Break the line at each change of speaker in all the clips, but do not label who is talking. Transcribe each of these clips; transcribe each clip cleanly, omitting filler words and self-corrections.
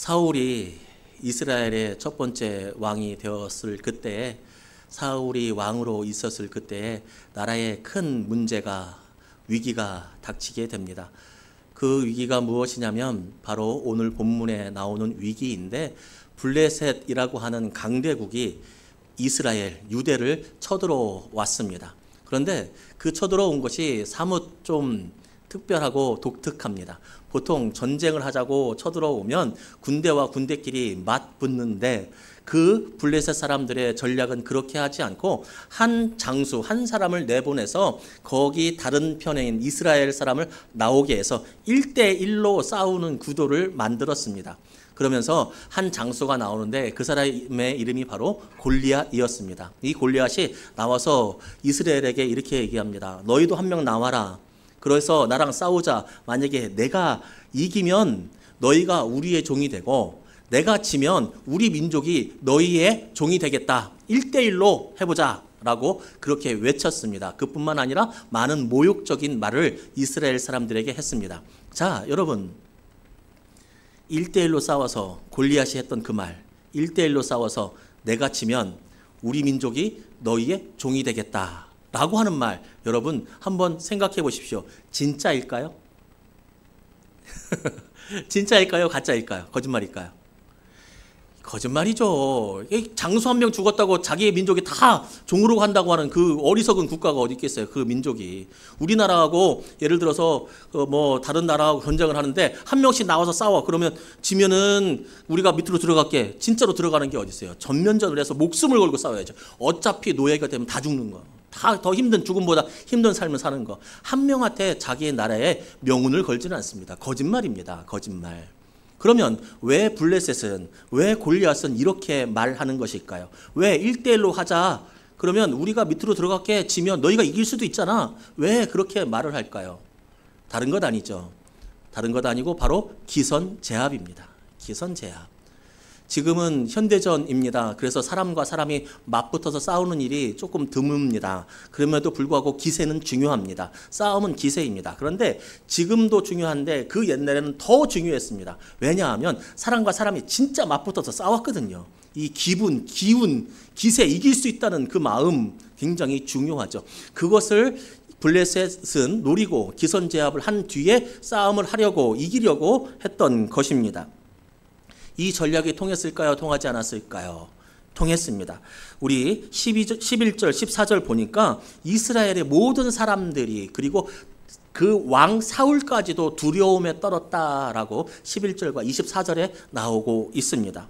사울이 이스라엘의 첫 번째 왕이 되었을 그때에, 사울이 왕으로 있었을 그때에 나라에 큰 문제가, 위기가 닥치게 됩니다. 그 위기가 무엇이냐면 바로 오늘 본문에 나오는 위기인데, 블레셋이라고 하는 강대국이 이스라엘, 유대를 쳐들어왔습니다. 그런데 그 쳐들어온 것이 사뭇 좀 특별하고 독특합니다. 보통 전쟁을 하자고 쳐들어오면 군대와 군대끼리 맞붙는데, 그 블레셋 사람들의 전략은 그렇게 하지 않고 한 장수, 한 사람을 내보내서 거기 다른 편인 이스라엘 사람을 나오게 해서 1대1로 싸우는 구도를 만들었습니다. 그러면서 한 장수가 나오는데 그 사람의 이름이 바로 골리앗이었습니다. 이 골리앗이 나와서 이스라엘에게 이렇게 얘기합니다. 너희도 한 명 나와라. 그래서 나랑 싸우자. 만약에 내가 이기면 너희가 우리의 종이 되고, 내가 지면 우리 민족이 너희의 종이 되겠다. 1대1로 해보자 라고 그렇게 외쳤습니다. 그뿐만 아니라 많은 모욕적인 말을 이스라엘 사람들에게 했습니다. 자, 여러분, 1대1로 싸워서 골리앗이 했던 그 말, 1대1로 싸워서 내가 지면 우리 민족이 너희의 종이 되겠다 라고 하는 말, 여러분 한번 생각해 보십시오. 진짜일까요? 진짜일까요? 가짜일까요? 거짓말일까요? 거짓말이죠. 장수 한 명 죽었다고 자기의 민족이 다 종으로 간다고 하는 그 어리석은 국가가 어디 있겠어요. 그 민족이. 우리나라하고 예를 들어서 뭐 다른 나라하고 전쟁을 하는데 한 명씩 나와서 싸워. 그러면 지면은 우리가 밑으로 들어갈게. 진짜로 들어가는 게 어디 있어요. 전면전을 해서 목숨을 걸고 싸워야죠. 어차피 노예가 되면 다 죽는 거. 다 더 힘든, 죽음보다 힘든 삶을 사는 거. 한 명한테 자기의 나라에 명운을 걸지는 않습니다. 거짓말입니다. 거짓말. 그러면 왜 블레셋은, 왜 골리앗은 이렇게 말하는 것일까요? 왜 1대1로 하자. 그러면 우리가 밑으로 들어갈게. 지면 너희가 이길 수도 있잖아. 왜 그렇게 말을 할까요? 다른 것 아니죠. 다른 것 아니고 바로 기선제압입니다. 기선제압. 지금은 현대전입니다. 그래서 사람과 사람이 맞붙어서 싸우는 일이 조금 드뭅니다. 그럼에도 불구하고 기세는 중요합니다. 싸움은 기세입니다. 그런데 지금도 중요한데 그 옛날에는 더 중요했습니다. 왜냐하면 사람과 사람이 진짜 맞붙어서 싸웠거든요. 이 기분, 기운, 기세, 이길 수 있다는 그 마음 굉장히 중요하죠. 그것을 블레셋은 노리고 기선제압을 한 뒤에 싸움을 하려고, 이기려고 했던 것입니다. 이 전략이 통했을까요? 통하지 않았을까요? 통했습니다. 우리 11절, 14절 보니까 이스라엘의 모든 사람들이, 그리고 그 왕 사울까지도 두려움에 떨었다라고 11절과 24절에 나오고 있습니다.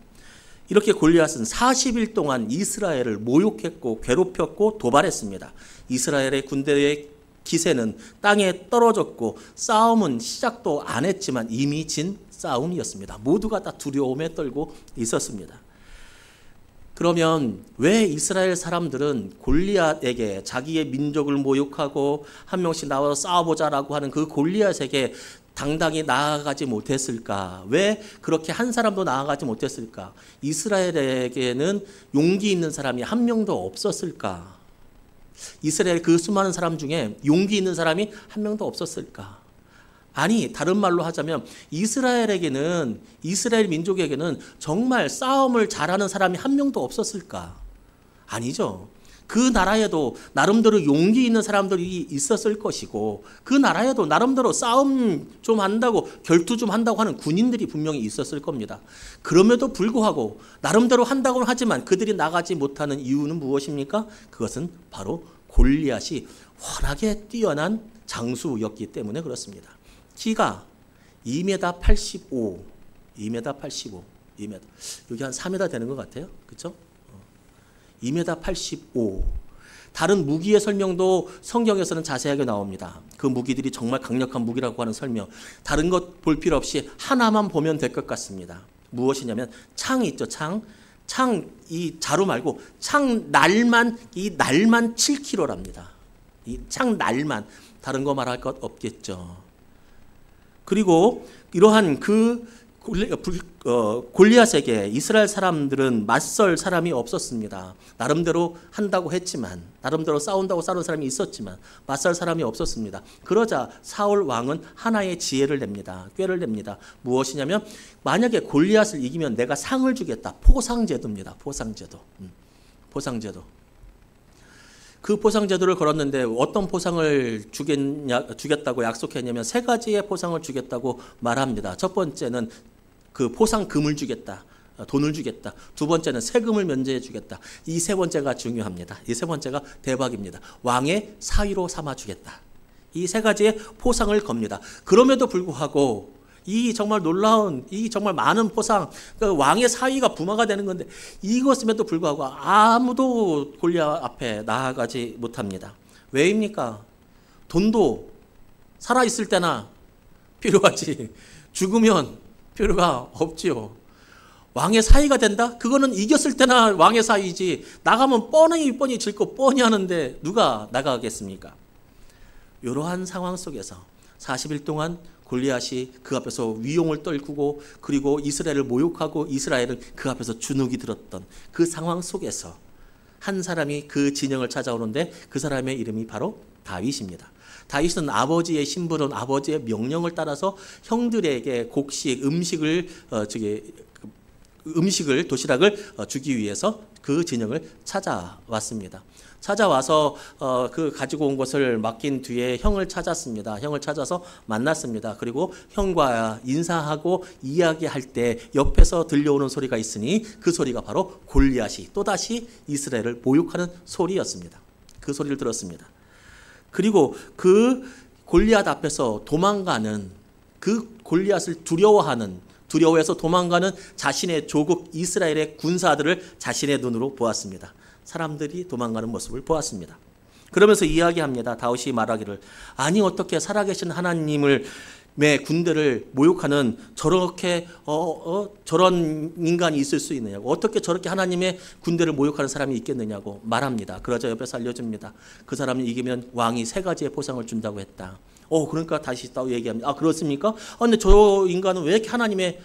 이렇게 골리앗은 40일 동안 이스라엘을 모욕했고 괴롭혔고 도발했습니다. 이스라엘의 군대의 기세는 땅에 떨어졌고 싸움은 시작도 안 했지만 이미 진 싸움이었습니다. 모두가 다 두려움에 떨고 있었습니다. 그러면 왜 이스라엘 사람들은 골리앗에게, 자기의 민족을 모욕하고 한 명씩 나와서 싸워보자라고 하는 그 골리앗에게 당당히 나아가지 못했을까? 왜 그렇게 한 사람도 나아가지 못했을까? 이스라엘에게는 용기 있는 사람이 한 명도 없었을까? 이스라엘 그 수많은 사람 중에 용기 있는 사람이 한 명도 없었을까? 아니, 다른 말로 하자면 이스라엘에게는, 이스라엘 민족에게는 정말 싸움을 잘하는 사람이 한 명도 없었을까? 아니죠. 그 나라에도 나름대로 용기 있는 사람들이 있었을 것이고, 그 나라에도 나름대로 싸움 좀 한다고, 결투 좀 한다고 하는 군인들이 분명히 있었을 겁니다. 그럼에도 불구하고 나름대로 한다고는 하지만 그들이 나가지 못하는 이유는 무엇입니까? 그것은 바로 골리앗이 워낙에 뛰어난 장수였기 때문에 그렇습니다. 키가 2m 85, 2m 85, 2m. 여기 한 4m 되는 것 같아요. 그렇죠? 2m 85. 다른 무기의 설명도 성경에서는 자세하게 나옵니다. 그 무기들이 정말 강력한 무기라고 하는 설명. 다른 것 볼 필요 없이 하나만 보면 될 것 같습니다. 무엇이냐면 창이 있죠. 창, 이 자루 말고 창 날만, 이 날만 7kg랍니다. 이 창 날만. 다른 거 말할 것 없겠죠. 그리고 이러한 그 골리앗에게 이스라엘 사람들은 맞설 사람이 없었습니다. 나름대로 한다고 했지만, 나름대로 싸운다고 싸우는 사람이 있었지만 맞설 사람이 없었습니다. 그러자 사울 왕은 하나의 지혜를 냅니다. 꾀를 냅니다. 무엇이냐면, 만약에 골리앗을 이기면 내가 상을 주겠다. 포상제도입니다. 포상제도. 그 포상제도를 걸었는데 어떤 포상을 주겠다고 약속했냐면 세 가지의 포상을 주겠다고 말합니다. 첫 번째는 그 포상금을 주겠다. 돈을 주겠다. 두 번째는 세금을 면제해 주겠다. 이 세 번째가 중요합니다. 이 세 번째가 대박입니다. 왕의 사위로 삼아 주겠다. 이 세 가지의 포상을 겁니다. 그럼에도 불구하고 이 정말 놀라운, 이 정말 많은 포상, 그러니까 왕의 사위가 부마가 되는 건데 이것임에도 불구하고 아무도 골리앗 앞에 나아가지 못합니다. 왜입니까? 돈도 살아있을 때나 필요하지 죽으면 필요가 없지요. 왕의 사위가 된다? 그거는 이겼을 때나 왕의 사위지, 나가면 뻔히 질 거 뻔히 하는데 누가 나가겠습니까? 이러한 상황 속에서 40일 동안 골리앗이 그 앞에서 위용을 떨구고, 그리고 이스라엘을 모욕하고 이스라엘은 그 앞에서 주눅이 들었던 그 상황 속에서 한 사람이 그 진영을 찾아오는데 그 사람의 이름이 바로 다윗입니다. 다윗은 아버지의 심부름, 아버지의 명령을 따라서 형들에게 곡식, 도시락을 주기 위해서 그 진영을 찾아왔습니다. 찾아와서 그 가지고 온 것을 맡긴 뒤에 형을 찾았습니다. 형을 찾아서 만났습니다. 그리고 형과 인사하고 이야기할 때 옆에서 들려오는 소리가 있으니 그 소리가 바로 골리앗이 또다시 이스라엘을 모욕하는 소리였습니다. 그 소리를 들었습니다. 그리고 그 골리앗 앞에서 도망가는, 그 골리앗을 두려워해서 도망가는 자신의 조국 이스라엘의 군사들을 자신의 눈으로 보았습니다. 사람들이 도망가는 모습을 보았습니다. 그러면서 이야기합니다. 다윗이 말하기를, 아니 어떻게 살아계신 하나님의 군대를 모욕하는 저런 인간이 있을 수 있느냐고, 어떻게 저렇게 하나님의 군대를 모욕하는 사람이 있겠느냐고 말합니다. 그러자 옆에서 알려줍니다. 그 사람이 이기면 왕이 세 가지의 포상을 준다고 했다. 그러니까 다시 또 얘기합니다. 그렇습니까? 근데 저 인간은 왜 이렇게 하나님의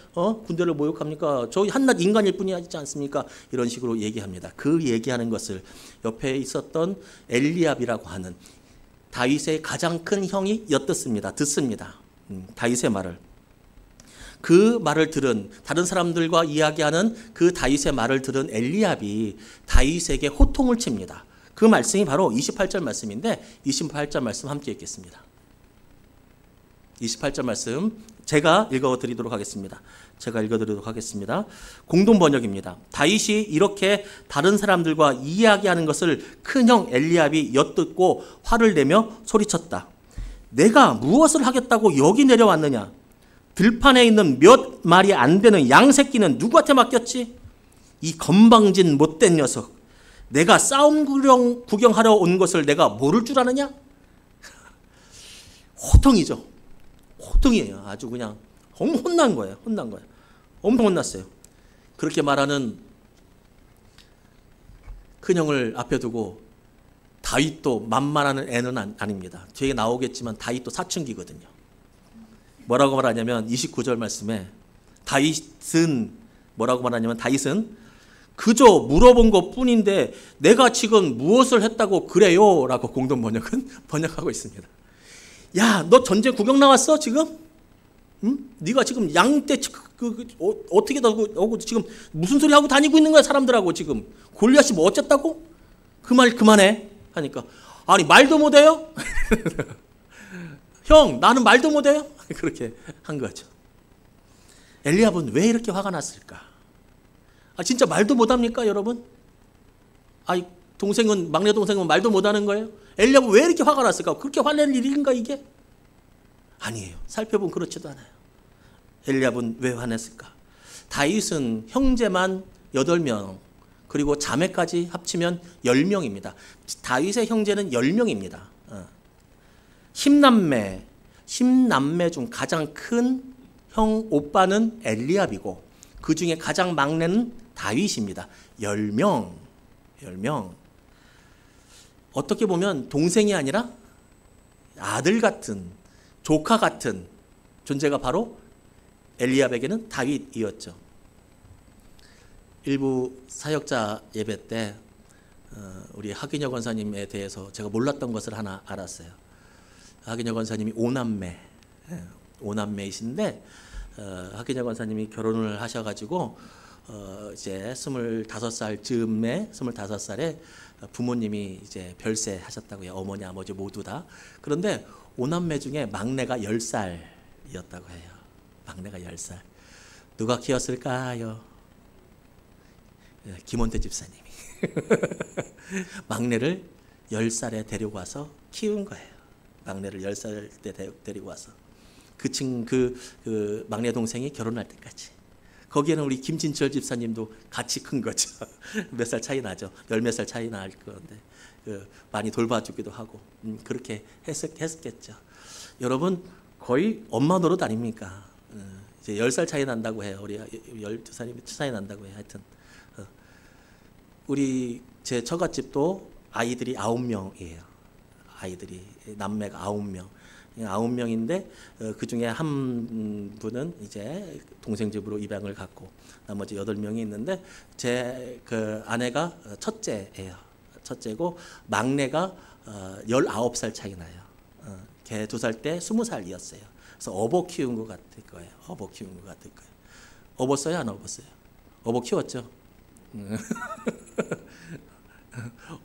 군대를 모욕합니까? 저 한낱 인간일 뿐이지 않습니까? 이런 식으로 얘기합니다. 그 얘기하는 것을 옆에 있었던 엘리압이라고 하는 다윗의 가장 큰 형이 듣습니다. 다윗의 말을. 그 말을 들은, 다른 사람들과 이야기하는 그 다윗의 말을 들은 엘리압이 다윗에게 호통을 칩니다. 그 말씀이 바로 28절 말씀인데 28절 말씀 함께 읽겠습니다. 28절 말씀 제가 읽어드리도록 하겠습니다. 공동 번역입니다. 다윗이 이렇게 다른 사람들과 이야기하는 것을 큰형 엘리압이 엿듣고 화를 내며 소리쳤다. 내가 무엇을 하겠다고 여기 내려왔느냐? 들판에 있는 몇 마리 안 되는 양 새끼는 누구한테 맡겼지? 이 건방진 못된 녀석. 내가 싸움 구경하러 온 것을 내가 모를 줄 아느냐? 호통이죠. 호통이에요. 아주 그냥 혼난 거예요. 엄청 혼났어요. 그렇게 말하는 큰형을 앞에 두고 다윗도 만만한 애는 아닙니다. 뒤에 나오겠지만 다윗도 사춘기거든요. 뭐라고 말하냐면 29절 말씀에 다윗은 그저 물어본 것뿐인데 내가 지금 무엇을 했다고 그래요? 라고 공동 번역은 번역하고 있습니다. 야, 너 전쟁 구경 나왔어 지금? 응? 네가 지금 양떼 어떻게 오고 지금 무슨 소리 하고 다니고 있는 거야 사람들하고 지금? 골리앗이 뭐 어쨌다고? 그 말 그만해 하니까, 아니 말도 못해요? 형, 나는 말도 못해요? 그렇게 한 거죠. 엘리압은 왜 이렇게 화가 났을까? 진짜 말도 못합니까 여러분? 막내 동생은 말도 못하는 거예요? 엘리압은 왜 이렇게 화가 났을까? 그렇게 화낼 일인가 이게? 아니에요. 살펴보면 그렇지도 않아요. 엘리압은 왜 화냈을까? 다윗은 형제만 8명, 그리고 자매까지 합치면 10명입니다. 다윗의 형제는 10명입니다. 10남매 중 가장 큰 형 오빠는 엘리압이고 그 중에 가장 막내는 다윗입니다. 10명. 어떻게 보면 동생이 아니라 아들 같은, 조카 같은 존재가 바로 엘리압에게는 다윗이었죠. 일부 사역자 예배 때 우리 하기녀 권사님에 대해서 제가 몰랐던 것을 하나 알았어요. 하기녀 권사님이 오남매이신데 하기녀 권사님이 결혼을 하셔가지고 이제 25살에 부모님이 이제 별세하셨다고요. 어머니 아버지 모두 다. 그런데 오남매 중에 막내가 10살이었다고 해요. 막내가 10살. 누가 키웠을까요? 김원태 집사님이 막내를 10살에 데리고 와서 키운 거예요. 막내를 10살 때 데리고 와서 그 막내 동생이 결혼할 때까지. 거기에는 우리 김진철 집사님도 같이 큰 거죠. 몇 살 차이 나죠. 열 몇 살 차이 날 건데 많이 돌봐주기도 하고 그렇게 했겠죠. 여러분 거의 엄마 노릇 아닙니까? 이제 10살 차이 난다고 해요. 우리 12살이 차이 난다고 해요. 하여튼 우리 제 처갓집도 아이들이 9명이에요. 아이들이 남매가 9명. 9명인데 그 중에 한 분은 이제 동생 집으로 입양을 갔고 나머지 8명이 있는데 제 그 아내가 첫째예요. 첫째고 막내가 19살 차이 나요. 걔 2살 때 20살이었어요. 그래서 어버 키운 것 같을 거예요. 어버 키운 것 같을 거예요. 업었어요? 안 업었어요? 어버 키웠죠.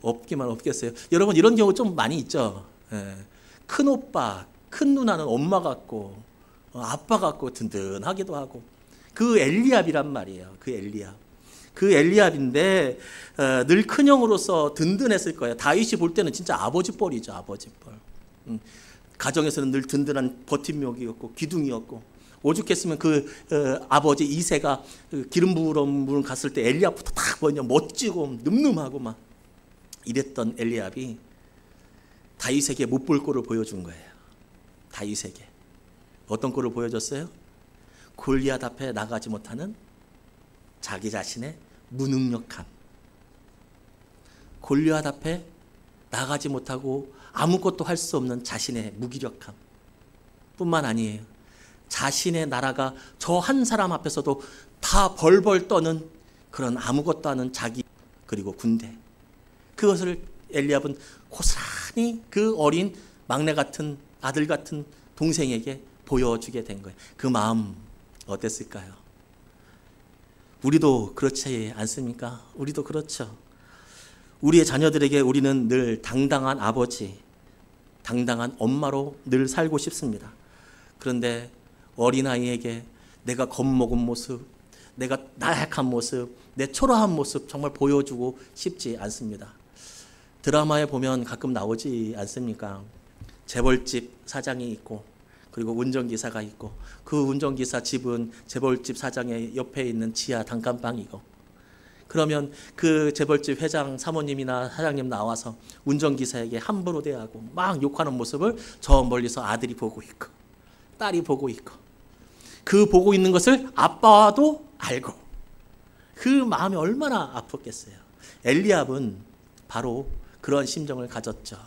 없기만 없겠어요. 여러분 이런 경우 좀 많이 있죠. 큰 오빠, 큰 누나는 엄마 같고 아빠 같고 든든하기도 하고 그 엘리압이란 말이에요. 그 엘리압인데 늘 큰형으로서 든든했을 거예요. 다윗이 볼 때는 진짜 아버지 뻘이죠. 아버지 뻘. 가정에서는 늘 든든한 버팀목이었고 기둥이었고 오죽했으면 아버지 이새가 기름 부으러 갔을 때 엘리압부터 딱 보냐 멋지고 늠름하고 막 이랬던 엘리압이 다윗에게 못 볼 꼴을 보여준 거예요. 다윗에게 어떤 꼴을 보여줬어요? 골리앗 앞에 나가지 못하는 자기 자신의 무능력함. 골리앗 앞에 나가지 못하고 아무것도 할 수 없는 자신의 무기력함 뿐만 아니에요. 자신의 나라가 저 한 사람 앞에서도 다 벌벌 떠는 그런 아무것도 아닌 자기 그리고 군대. 그것을 엘리압은 고스란히 그 어린 막내 같은 아들 같은 동생에게 보여주게 된 거예요. 그 마음 어땠을까요? 우리도 그렇지 않습니까? 우리도 그렇죠. 우리의 자녀들에게 우리는 늘 당당한 아버지, 당당한 엄마로 늘 살고 싶습니다. 그런데 어린아이에게 내가 겁먹은 모습, 내가 나약한 모습, 내 초라한 모습 정말 보여주고 싶지 않습니다. 드라마에 보면 가끔 나오지 않습니까? 재벌집 사장이 있고 그리고 운전기사가 있고 그 운전기사 집은 재벌집 사장의 옆에 있는 지하 단칸방이고 그러면 그 재벌집 회장 사모님이나 사장님 나와서 운전기사에게 함부로 대하고 막 욕하는 모습을 저 멀리서 아들이 보고 있고 딸이 보고 있고 그 보고 있는 것을 아빠도 알고 그 마음이 얼마나 아팠겠어요. 엘리압은 바로 그런 심정을 가졌죠.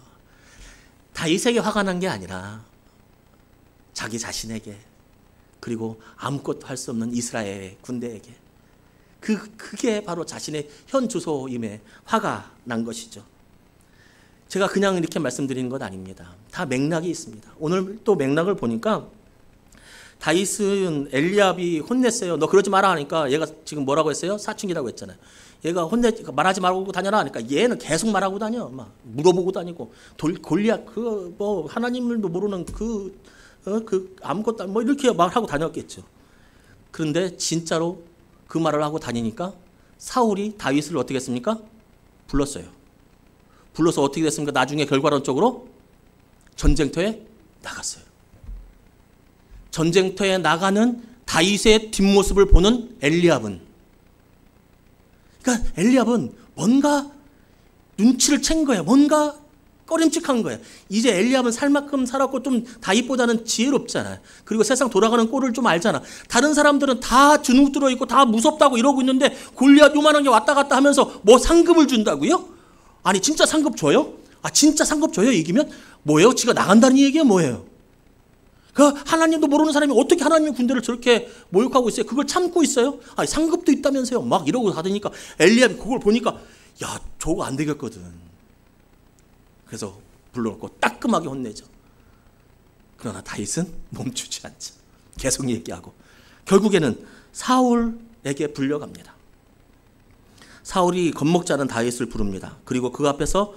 다윗에게 화가 난 게 아니라 자기 자신에게 그리고 아무것도 할 수 없는 이스라엘 군대에게 그게 바로 자신의 현 주소임에 화가 난 것이죠. 제가 그냥 이렇게 말씀드리는 것 아닙니다. 다 맥락이 있습니다. 오늘 또 맥락을 보니까 다윗은 엘리압이 혼냈어요. 너 그러지 마라 하니까 얘가 지금 뭐라고 했어요? 사춘기라고 했잖아요. 얘가 말하지 말고 다녀라 하니까 얘는 계속 말하고 다녀. 막 물어보고 다니고 골리앗 뭐 하나님을도 모르는 아무것도 뭐 이렇게 말하고 다녔겠죠. 그런데 진짜로 그 말을 하고 다니니까 사울이 다윗을 어떻게 했습니까? 불렀어요. 불러서 어떻게 됐습니까? 나중에 결과론적으로 전쟁터에 나갔어요. 전쟁터에 나가는 다윗의 뒷모습을 보는 엘리압은 그러니까 엘리압은 뭔가 눈치를 챈 거예요. 뭔가 꺼림칙한 거예요. 이제 엘리압은 살 만큼 살았고 좀 다윗보다는 지혜롭잖아요. 그리고 세상 돌아가는 꼴을 좀 알잖아. 다른 사람들은 다 주눅 들어있고 다 무섭다고 이러고 있는데 골리앗 요만한 게 왔다 갔다 하면서 뭐 상급을 준다고요? 아니 진짜 상급 줘요? 아 진짜 상급 줘요? 이기면? 뭐예요? 지가 나간다는 얘기가 뭐예요? 그 하나님도 모르는 사람이 어떻게 하나님의 군대를 저렇게 모욕하고 있어요? 그걸 참고 있어요? 아니, 상급도 있다면서요? 막 이러고 하더니까 엘리압이 그걸 보니까 야, 저거 안 되겠거든. 그래서 불러놓고 따끔하게 혼내죠. 그러나 다윗은 멈추지 않죠. 계속 얘기하고 결국에는 사울에게 불려갑니다. 사울이 겁먹지 않은 다윗을 부릅니다. 그리고 그 앞에서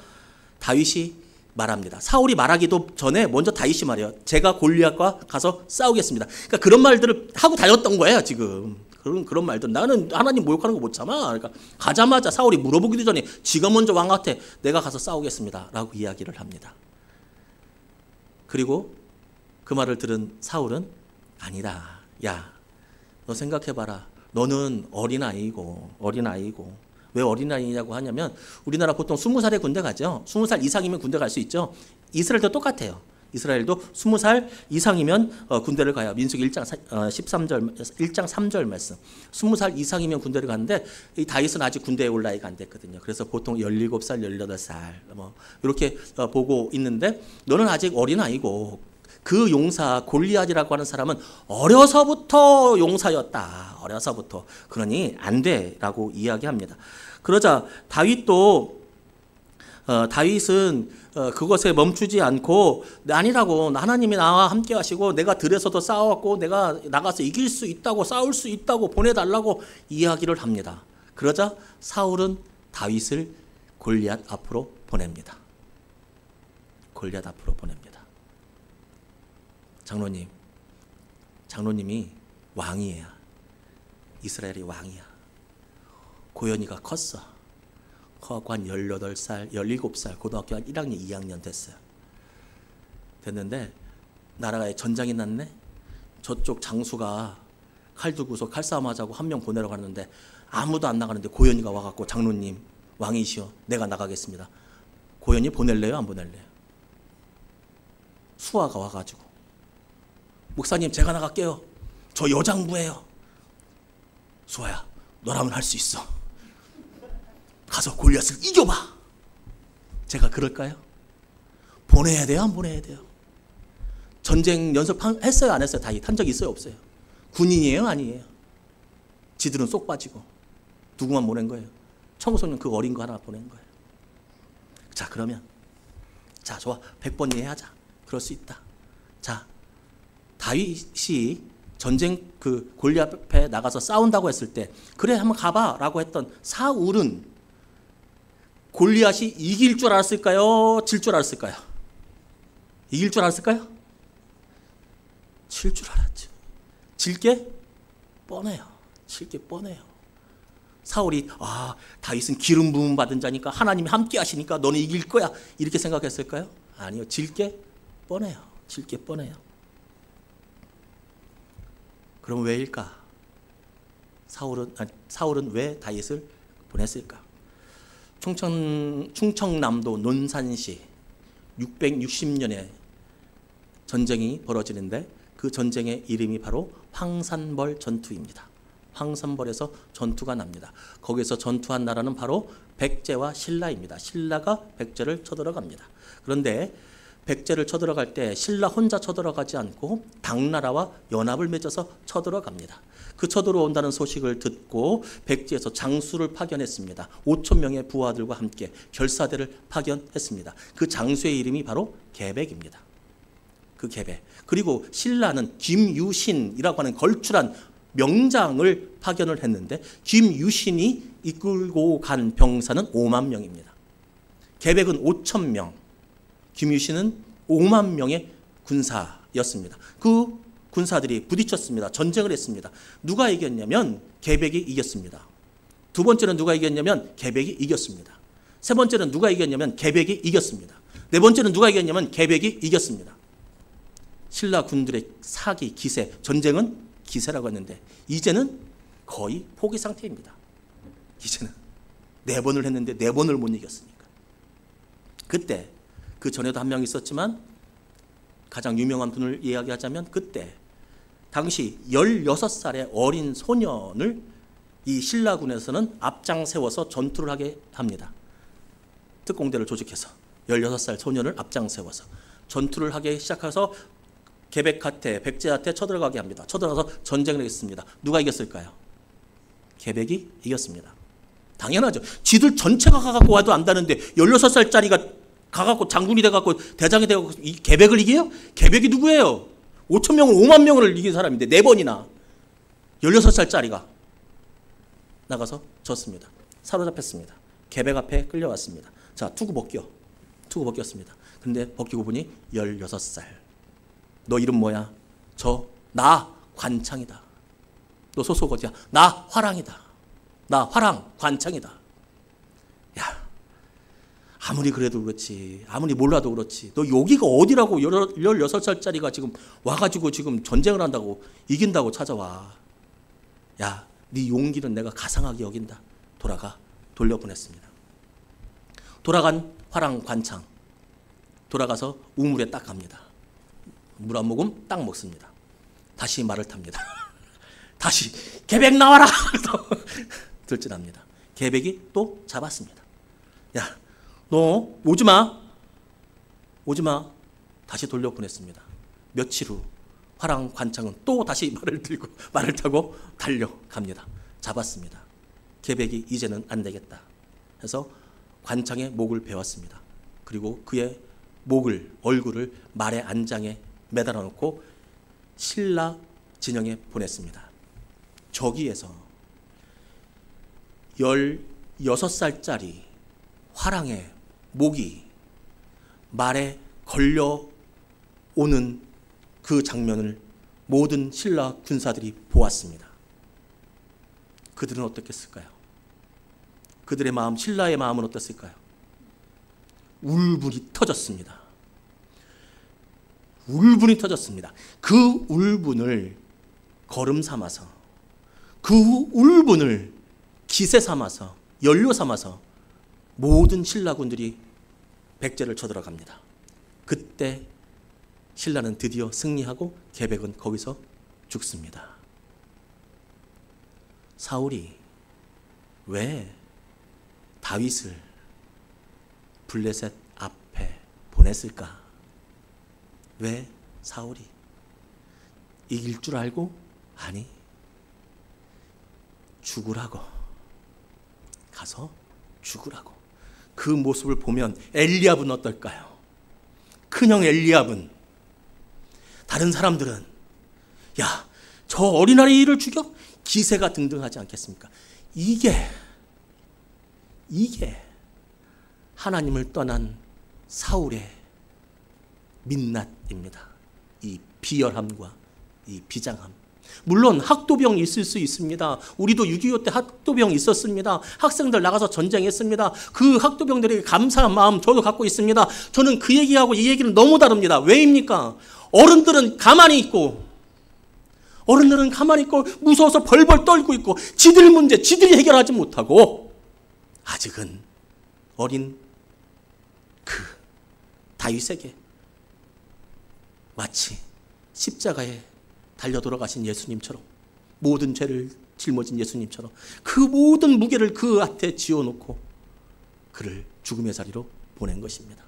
다윗이 말합니다. 사울이 말하기도 전에 먼저 다윗이 말해요. 제가 골리앗과 가서 싸우겠습니다. 그러니까 그런 말들을 하고 다녔던 거예요. 지금 그런 말들. 나는 하나님 모욕하는 거 못 참아. 그러니까 가자마자 사울이 물어보기도 전에 지가 먼저 왕한테 내가 가서 싸우겠습니다 라고 이야기를 합니다. 그리고 그 말을 들은 사울은 아니다. 야, 너 생각해봐라. 너는 어린아이고 왜 어린아이냐고 하냐면 우리나라 보통 20살에 군대 가죠. 20살 이상이면 군대 갈 수 있죠. 이스라엘도 똑같아요. 이스라엘도 20살 이상이면 군대를 가요. 민수기 1장 3절 말씀. 20살 이상이면 군대를 가는데 이 다윗은 아직 군대에 올 나이가 안 됐거든요. 그래서 보통 17살, 18살 뭐 이렇게 보고 있는데 너는 아직 어린아이고 그 용사 골리앗이라고 하는 사람은 어려서부터 용사였다. 어려서부터. 그러니 안 돼라고 이야기합니다. 그러자 다윗은 그것에 멈추지 않고 아니라고 하나님이 나와 함께 하시고 내가 들에서도 싸웠고 내가 나가서 이길 수 있다고 싸울 수 있다고 보내달라고 이야기를 합니다. 그러자 사울은 다윗을 골리앗 앞으로 보냅니다. 골리앗 앞으로 보냅니다. 장로님이 왕이에요. 이스라엘이 왕이야. 고현이가 컸어. 커갖고 한 18살, 17살, 고등학교 한 1학년, 2학년 됐어요. 됐는데 나라에 전장이 났네. 저쪽 장수가 칼 두고서 칼싸움 하자고 한 명 보내러 갔는데 아무도 안 나가는데 고현이가 와갖고 장로님 왕이시여 내가 나가겠습니다. 고현이 보낼래요? 안 보낼래요? 수하가 와가지고 목사님 제가 나갈게요. 저 여장부예요. 수아야 너라면 할 수 있어. 가서 골리앗을 이겨봐. 제가 그럴까요? 보내야 돼요? 안 보내야 돼요? 전쟁 연습했어요? 안 했어요? 다윗 한 적 있어요? 없어요? 군인이에요? 아니에요? 지들은 쏙 빠지고 누구만 보낸 거예요? 청소년 그 어린 거 하나 보낸 거예요. 자 그러면 자 좋아 100번 이해하자. 그럴 수 있다. 자 다윗이 전쟁 그 골리앗 앞에 나가서 싸운다고 했을 때 그래 한번 가봐 라고 했던 사울은 골리앗이 이길 줄 알았을까요? 질 줄 알았을까요? 이길 줄 알았을까요? 질 줄 알았죠. 질게 뻔해요. 질게 뻔해요. 사울이 다윗은 기름 부음 받은 자니까 하나님이 함께 하시니까 너는 이길 거야 이렇게 생각했을까요? 아니요. 질게 뻔해요. 질게 뻔해요. 그럼 왜일까? 사울은 왜 다윗을 보냈을까? 충청남도 논산시 660년에 전쟁이 벌어지는데 그 전쟁의 이름이 바로 황산벌 전투입니다. 황산벌에서 전투가 납니다. 거기서 전투한 나라는 바로 백제와 신라입니다. 신라가 백제를 쳐들어갑니다. 그런데 백제를 쳐들어갈 때 신라 혼자 쳐들어가지 않고 당나라와 연합을 맺어서 쳐들어갑니다. 그 쳐들어온다는 소식을 듣고 백제에서 장수를 파견했습니다. 5천 명의 부하들과 함께 결사대를 파견했습니다. 그 장수의 이름이 바로 계백입니다. 그 계백. 그리고 신라는 김유신이라고 하는 걸출한 명장을 파견을 했는데 김유신이 이끌고 간 병사는 5만 명입니다. 계백은 5천 명. 김유신은 5만 명의 군사였습니다. 그 군사들이 부딪혔습니다. 전쟁을 했습니다. 누가 이겼냐면 계백이 이겼습니다. 두 번째는 누가 이겼냐면 계백이 이겼습니다. 세 번째는 누가 이겼냐면 계백이 이겼습니다. 네 번째는 누가 이겼냐면 계백이 이겼습니다. 신라 군들의 사기, 기세, 전쟁은 기세라고 했는데 이제는 거의 포기 상태입니다. 이제는 4번을 했는데 4번을 못 이겼으니까. 그때 그 전에도 한 명 있었지만 가장 유명한 분을 이야기하자면 그때 당시 16살의 어린 소년을 이 신라군에서는 앞장 세워서 전투를 하게 합니다. 특공대를 조직해서 16살 소년을 앞장 세워서 전투를 하기 시작해서 게백한테 백제한테 쳐들어가게 합니다. 쳐들어가서 전쟁을 했습니다. 누가 이겼을까요? 게백이 이겼습니다. 당연하죠. 지들 전체가 가갖고 와도 안다는데 16살짜리가 가갖고 장군이 돼갖고 대장이 돼갖고 이 게백을 이겨요? 게백이 누구예요? 5천 명을 5만 명을 이긴 사람인데 4번이나 16살짜리가 나가서 졌습니다. 사로잡혔습니다. 게백 앞에 끌려왔습니다. 자, 투구 벗겼습니다. 근데 벗기고 보니 16살. 너 이름 뭐야? 나 관창이다. 너 소속 어디야? 나 화랑이다. 나 화랑 관창이다. 야, 아무리 그래도 그렇지, 아무리 몰라도 그렇지, 너 여기가 어디라고 16살짜리가 지금 와가지고 지금 전쟁을 한다고 이긴다고 찾아와. 야, 네 용기는 내가 가상하게 여긴다. 돌려보냈습니다. 돌아간 화랑 관창 돌아가서 우물에 딱 갑니다. 물 한 모금 딱 먹습니다. 다시 말을 탑니다. 다시 게백 나와라. 들진합니다. 게백이 또 잡았습니다. 야, 너 오지마. 다시 돌려보냈습니다. 며칠 후 화랑 관창은 또 다시 말을 타고 달려갑니다. 잡았습니다. 게백이 이제는 안 되겠다 해서 관창의 목을 베었습니다. 그리고 그의 얼굴을 말의 안장에 매달아 놓고 신라 진영에 보냈습니다. 저기에서 16살짜리 화랑의 목이 말에 걸려오는 그 장면을 모든 신라 군사들이 보았습니다. 그들은 어떻겠을까요? 그들의 마음, 신라의 마음은 어땠을까요? 울분이 터졌습니다. 그 울분을 걸음 삼아서, 그 울분을 기세 삼아서, 연료 삼아서 모든 신라군들이 백제를 쳐들어갑니다. 그때 신라는 드디어 승리하고 게백은 거기서 죽습니다. 사울이 왜 다윗을 블레셋 앞에 보냈을까? 왜 사울이? 이길 줄 알고? 아니, 죽으라고. 가서 죽으라고. 그 모습을 보면 엘리압은 어떨까요? 큰형 엘리압은, 다른 사람들은 야, 저 어린아이를 죽여? 기세가 등등하지 않겠습니까? 이게 하나님을 떠난 사울의 민낯입니다. 이 비열함과 이 비장함. 물론 학도병이 있을 수 있습니다. 우리도 6.25 때 학도병 있었습니다. 학생들 나가서 전쟁했습니다. 그 학도병들에게 감사한 마음 저도 갖고 있습니다. 저는 그 얘기하고 이 얘기는 너무 다릅니다. 왜입니까? 어른들은 가만히 있고 무서워서 벌벌 떨고 있고 지들 문제 지들이 해결하지 못하고 아직은 어린 그 다윗에게 마치 십자가에 달려 돌아가신 예수님처럼, 모든 죄를 짊어진 예수님처럼 그 모든 무게를 그 앞에 지어놓고 그를 죽음의 자리로 보낸 것입니다.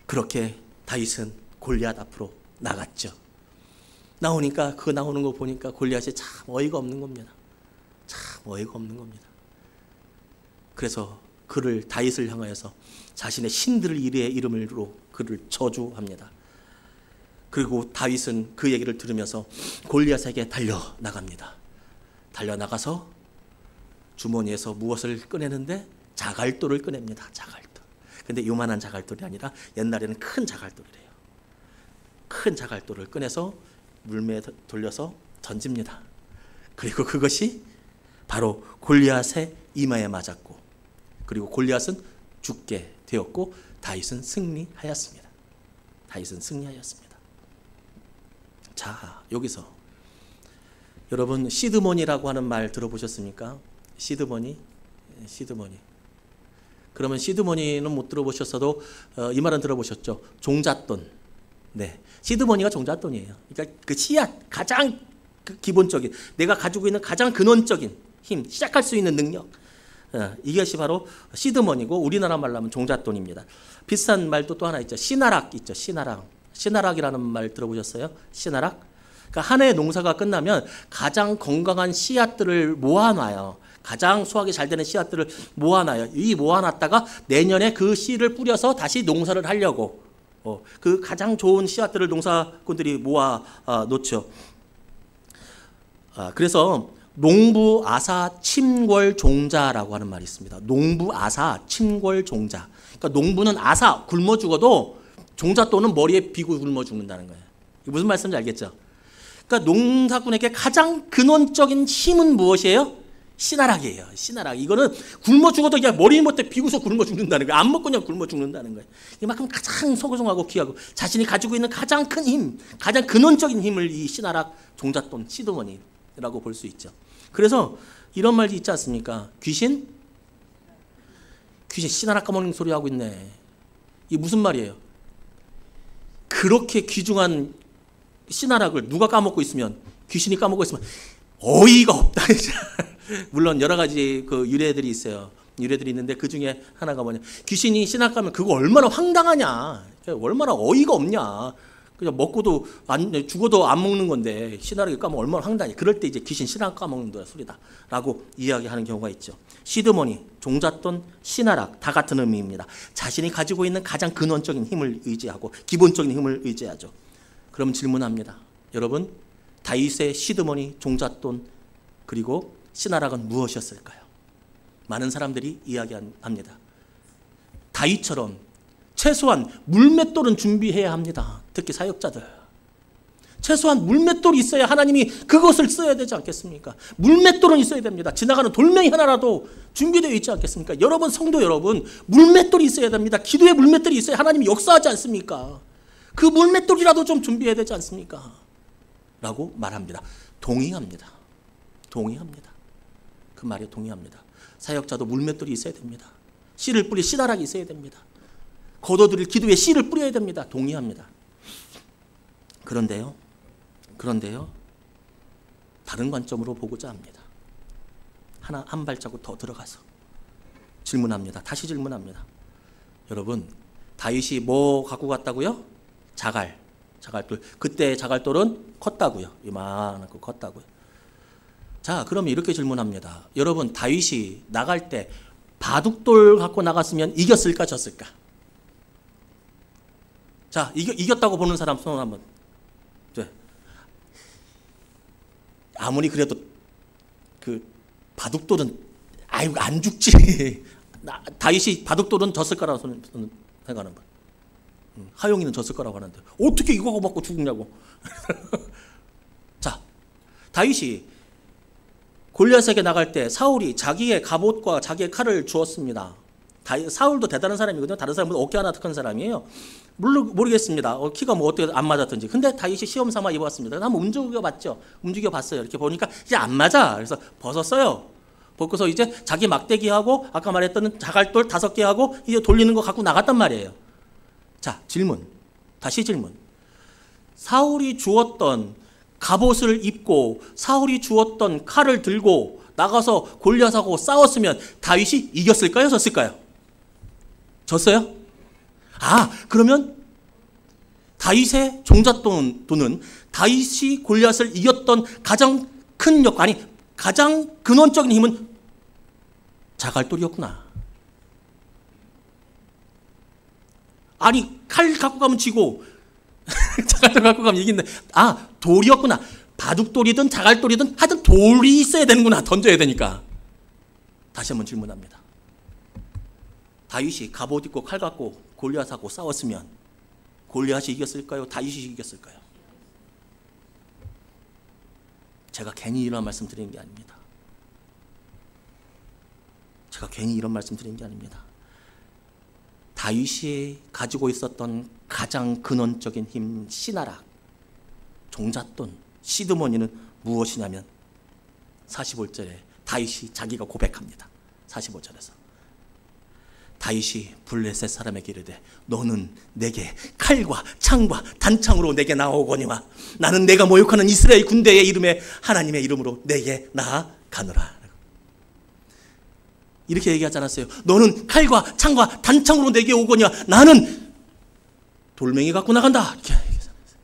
그렇게 다윗은 골리앗 앞으로 나갔죠. 나오니까 그 나오는 거 보니까 골리앗이 참 어이가 없는 겁니다. 그래서 다윗을 향하여서 자신의 신들의 이름으로 그를 저주합니다. 그리고 다윗은 그 얘기를 들으면서 골리앗에게 달려나갑니다. 달려나가서 주머니에서 무엇을 꺼내는데 자갈돌을 꺼냅니다. 자갈돌. 근데 요만한 자갈돌이 아니라 옛날에는 큰 자갈돌이래요. 큰 자갈돌을 꺼내서 물매에 돌려서 던집니다. 그리고 그것이 바로 골리앗의 이마에 맞았고, 그리고 골리앗은 죽게 되었고 다윗은 승리하였습니다. 자, 여기서 여러분 시드몬이라고 하는 말 들어보셨습니까? 시드몬이. 그러면 시드몬이는 못 들어보셨어도 이 말은 들어보셨죠? 종잣돈. 네, 시드몬이가 종잣돈이에요. 그러니까 그 씨앗, 가장 기본적인, 내가 가지고 있는 가장 근원적인 힘, 시작할 수 있는 능력, 이것이 바로 시드머니고 우리나라 말로 하면 종잣돈입니다. 비슷한 말도 또 하나 있죠. 씨나락 있죠. 씨나락. 씨나락이라는 말 들어보셨어요? 씨나락? 그러니까 한 해 농사가 끝나면 가장 건강한 씨앗들을 모아놔요. 가장 수확이 잘 되는 씨앗들을 모아놔요. 이 모아놨다가 내년에 그 씨를 뿌려서 다시 농사를 하려고 그 가장 좋은 씨앗들을 농사꾼들이 모아 놓죠. 그래서 농부 아사 침궐 종자라고 하는 말이 있습니다. 농부 아사 침궐 종자. 그러니까 농부는 아사 굶어 죽어도 종잣돈은 머리에 비고 굶어 죽는다는 거예요. 이게 무슨 말씀인지 알겠죠? 그러니까 농사꾼에게 가장 근원적인 힘은 무엇이에요? 씨나락이에요. 씨나락. 이거는 굶어 죽어도 그냥 머리 못해 비고서 굶어 죽는다는 거예요. 안 먹고 그냥 굶어 죽는다는 거예요. 이만큼 가장 소소하고 귀하고 자신이 가지고 있는 가장 큰 힘, 가장 근원적인 힘을 이 씨나락 종잣돈 시드머니라고 볼 수 있죠. 그래서 이런 말이 있지 않습니까? 귀신 씨나락 까먹는 소리 하고 있네. 이게 무슨 말이에요? 그렇게 귀중한 씨나락을 누가 까먹고 있으면, 귀신이 까먹고 있으면 어이가 없다. 물론 여러 가지 그 유래들이 있어요. 유래들이 있는데 그 중에 하나가 뭐냐? 귀신이 씨나락 까면 그거 얼마나 황당하냐? 얼마나 어이가 없냐? 그냥 먹고도 죽어도 안 먹는 건데 씨나락을 까면 얼마나 황당해. 그럴 때 이제 귀신 씨나락 까먹는 소리다라고 이야기하는 경우가 있죠. 시드머니, 종잣돈, 씨나락 다 같은 의미입니다. 자신이 가지고 있는 가장 근원적인 힘을 의지하고 기본적인 힘을 의지하죠. 그럼 질문합니다. 여러분, 다윗의 시드머니, 종잣돈 그리고 씨나락은 무엇이었을까요? 많은 사람들이 이야기합니다. 다윗처럼 최소한 물맷돌은 준비해야 합니다. 특히 사역자들. 최소한 물맷돌이 있어야 하나님이 그것을 써야 되지 않겠습니까? 물맷돌은 있어야 됩니다. 지나가는 돌멩이 하나라도 준비되어 있지 않겠습니까? 여러분, 성도 여러분, 물맷돌이 있어야 됩니다. 기도의 물맷돌이 있어야 하나님이 역사하지 않습니까? 그 물맷돌이라도 좀 준비해야 되지 않습니까? 라고 말합니다. 동의합니다. 동의합니다. 그 말에 동의합니다. 사역자도 물맷돌이 있어야 됩니다. 씨를 뿌릴 씨나락이 있어야 됩니다. 거둬들일 기도에 씨를 뿌려야 됩니다. 동의합니다. 그런데요, 다른 관점으로 보고자 합니다. 한 발자국 더 들어가서 질문합니다. 다시 질문합니다. 여러분, 다윗이 뭐 갖고 갔다고요? 자갈돌. 그때 자갈돌은 컸다고요. 이만한 거 컸다고요. 자, 그럼 이렇게 질문합니다. 여러분, 다윗이 나갈 때 바둑돌 갖고 나갔으면 이겼을까 졌을까? 자, 이겼다고 보는 사람 손 한번. 네. 아무리 그래도 그 바둑돌은 아유 안 죽지. 다윗이 바둑돌은 졌을 거라고 생각하는 거예요. 하용이는 졌을 거라고 하는데 어떻게 이거 먹고 죽냐고. 자, 다윗이 골리앗에게 나갈 때 사울이 자기의 갑옷과 자기의 칼을 주었습니다. 사울도 대단한 사람이거든요. 다른 사람보다 어깨 하나 더 큰 사람이에요. 모르겠습니다. 키가 뭐 어떻게 안 맞았든지. 근데 다윗이 시험 삼아 입었습니다. 한번 움직여봤죠. 움직여봤어요. 이렇게 보니까 이제 안 맞아. 그래서 벗었어요. 벗고서 이제 자기 막대기하고 아까 말했던 자갈돌 5개하고 이제 돌리는 거 갖고 나갔단 말이에요. 자, 질문. 다시 질문. 사울이 주었던 갑옷을 입고 사울이 주었던 칼을 들고 나가서 골리앗하고 싸웠으면 다윗이 이겼을까요? 졌을까요? 졌어요? 아, 그러면 다윗의 종잣돈은 다윗이 골리앗을 이겼던 가장 큰 역할, 아니 가장 근원적인 힘은 자갈돌이었구나. 아니 칼 갖고 가면 지고 자갈돌 갖고 가면 이긴다. 아, 돌이었구나. 바둑돌이든 자갈돌이든 하여튼 돌이 있어야 되는구나. 던져야 되니까. 다시 한번 질문합니다. 다윗이 갑옷 입고 칼 갖고 골리앗하고 싸웠으면 골리앗이 이겼을까요? 다윗이 이겼을까요? 제가 괜히 이런 말씀 드리는 게 아닙니다. 제가 괜히 이런 말씀 드리는 게 아닙니다. 다윗이 가지고 있었던 가장 근원적인 힘, 씨나락, 종잣돈, 시드머니는 무엇이냐면 45절에 다윗이 자기가 고백합니다. 45절에서 다윗이 블레셋 사람에게 이르되 너는 내게 칼과 창과 단창으로 내게 나오거니와 나는 내가 모욕하는 이스라엘 군대의 이름에 하나님의 이름으로 내게 나아가노라. 이렇게 얘기하지 않았어요? 너는 칼과 창과 단창으로 내게 오거니와 나는 돌멩이 갖고 나간다. 이렇게 얘기하지 않았어요?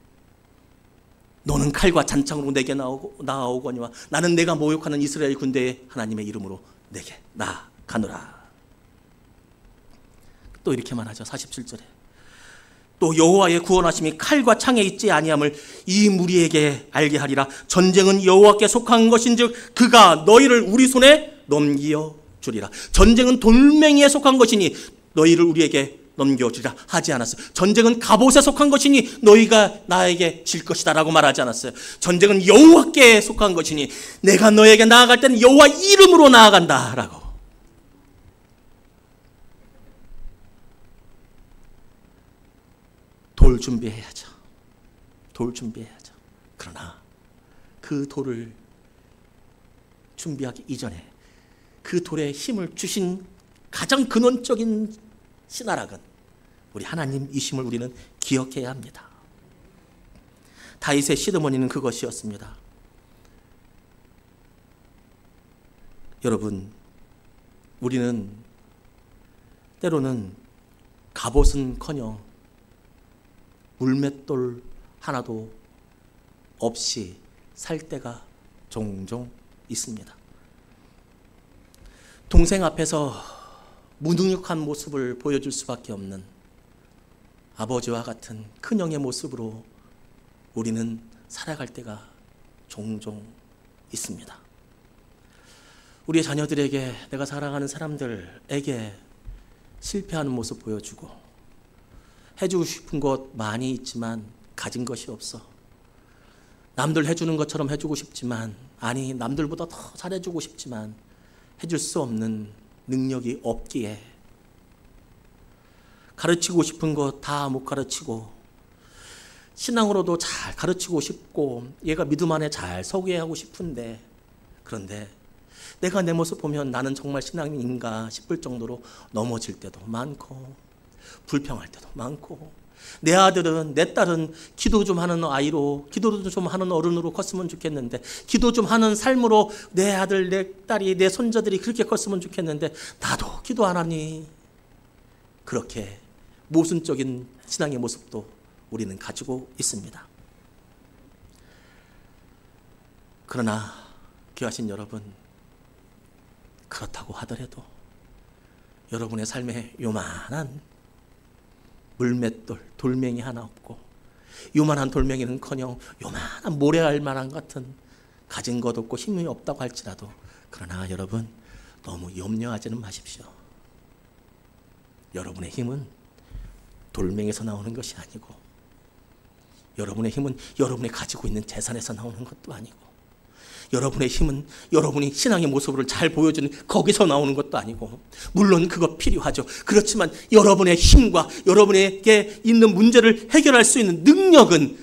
너는 칼과 단창으로 내게 나아오거니와 나는 내가 모욕하는 이스라엘 군대의 하나님의 이름으로 내게 나아가노라. 또 이렇게 말하죠. 47절에 또 여호와의 구원하심이 칼과 창에 있지 아니함을 이 무리에게 알게 하리라. 전쟁은 여호와께 속한 것인즉 그가 너희를 우리 손에 넘겨 주리라. 전쟁은 돌멩이에 속한 것이니 너희를 우리에게 넘겨주리라 하지 않았어요. 전쟁은 갑옷에 속한 것이니 너희가 나에게 질 것이다 라고 말하지 않았어요. 전쟁은 여호와께 속한 것이니 내가 너에게 나아갈 때는 여호와 이름으로 나아간다 라고. 돌 준비해야죠. 돌 준비해야죠. 그러나 그 돌을 준비하기 이전에 그 돌에 힘을 주신 가장 근원적인 신하락은 우리 하나님이심을 우리는 기억해야 합니다. 다윗의 시드머니는 그것이었습니다. 여러분, 우리는 때로는 갑옷은커녕 물맷돌 하나도 없이 살 때가 종종 있습니다. 동생 앞에서 무능력한 모습을 보여줄 수밖에 없는 아버지와 같은 큰형의 모습으로 우리는 살아갈 때가 종종 있습니다. 우리의 자녀들에게, 내가 사랑하는 사람들에게 실패하는 모습 보여주고 해주고 싶은 것 많이 있지만 가진 것이 없어. 남들 해주는 것처럼 해주고 싶지만, 아니 남들보다 더 잘해주고 싶지만 해줄 수 없는 능력이 없기에 가르치고 싶은 것 다 못 가르치고, 신앙으로도 잘 가르치고 싶고 얘가 믿음 안에 잘 서게 하고 싶은데, 그런데 내가 내 모습 보면 나는 정말 신앙인가 싶을 정도로 넘어질 때도 많고 불평할 때도 많고, 내 아들은, 내 딸은 기도 좀 하는 아이로, 기도 좀 하는 어른으로 컸으면 좋겠는데, 기도 좀 하는 삶으로 내 아들, 내 딸이, 내 손자들이 그렇게 컸으면 좋겠는데 나도 기도 안 하니, 그렇게 모순적인 신앙의 모습도 우리는 가지고 있습니다. 그러나 귀하신 여러분, 그렇다고 하더라도 여러분의 삶에 요만한 물맷돌, 돌멩이 하나 없고, 요만한 돌멩이는커녕 요만한 모래알 만한 같은 가진 것 없고 힘이 없다고 할지라도, 그러나 여러분 너무 염려하지는 마십시오. 여러분의 힘은 돌멩이에서 나오는 것이 아니고, 여러분의 힘은 여러분이 가지고 있는 재산에서 나오는 것도 아니고, 여러분의 힘은 여러분이 신앙의 모습을 잘 보여주는 거기서 나오는 것도 아니고, 물론 그거 필요하죠. 그렇지만 여러분의 힘과 여러분에게 있는 문제를 해결할 수 있는 능력은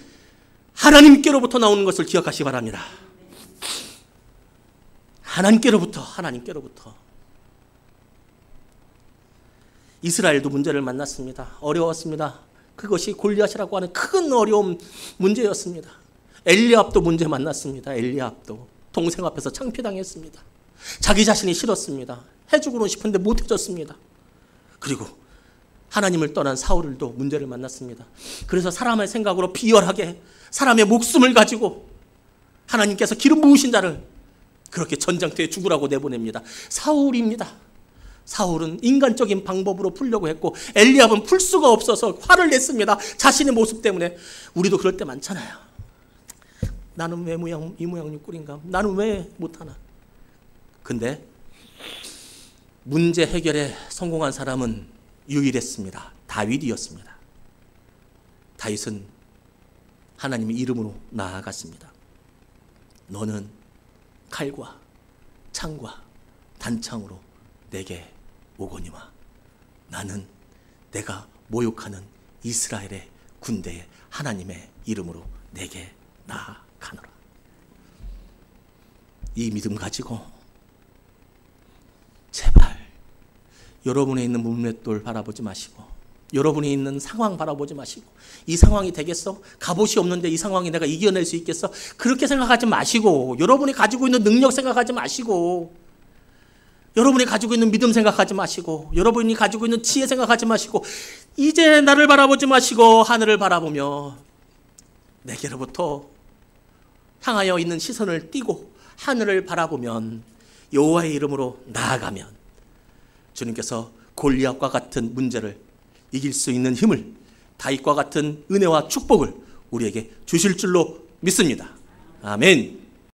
하나님께로부터 나오는 것을 기억하시기 바랍니다. 하나님께로부터. 이스라엘도 문제를 만났습니다. 어려웠습니다. 그것이 골리앗이라고 하는 큰 어려움, 문제였습니다. 엘리압도 문제 만났습니다. 엘리압도 동생 앞에서 창피당했습니다. 자기 자신이 싫었습니다. 해주고는 싶은데 못 해줬습니다. 그리고 하나님을 떠난 사울도 문제를 만났습니다. 그래서 사람의 생각으로 비열하게 사람의 목숨을 가지고 하나님께서 기름 부으신 자를 그렇게 전장터에 죽으라고 내보냅니다. 사울입니다. 사울은 인간적인 방법으로 풀려고 했고, 엘리압은 풀 수가 없어서 화를 냈습니다. 자신의 모습 때문에. 우리도 그럴 때 많잖아요. 나는 왜 이 모양 육골인가? 나는 왜 못하나? 근데 문제 해결에 성공한 사람은 유일했습니다. 다윗이었습니다. 다윗은 하나님의 이름으로 나아갔습니다. 너는 칼과 창과 단창으로 내게 오거니와 나는 내가 모욕하는 이스라엘의 군대의 하나님의 이름으로 내게 나아가노라. 이 믿음 가지고 제발 여러분에 있는 물맷돌 바라보지 마시고, 여러분이 있는 상황 바라보지 마시고, 이 상황이 되겠어? 갑옷이 없는데 이 상황이 내가 이겨낼 수 있겠어? 그렇게 생각하지 마시고, 여러분이 가지고 있는 능력 생각하지 마시고, 여러분이 가지고 있는 믿음 생각하지 마시고, 여러분이 가지고 있는 지혜 생각하지 마시고, 이제 나를 바라보지 마시고 하늘을 바라보며 내게로부터 향하여 있는 시선을 띄고 하늘을 바라보면, 여호와의 이름으로 나아가면 주님께서 골리앗과 같은 문제를 이길 수 있는 힘을, 다윗과 같은 은혜와 축복을 우리에게 주실 줄로 믿습니다. 아멘.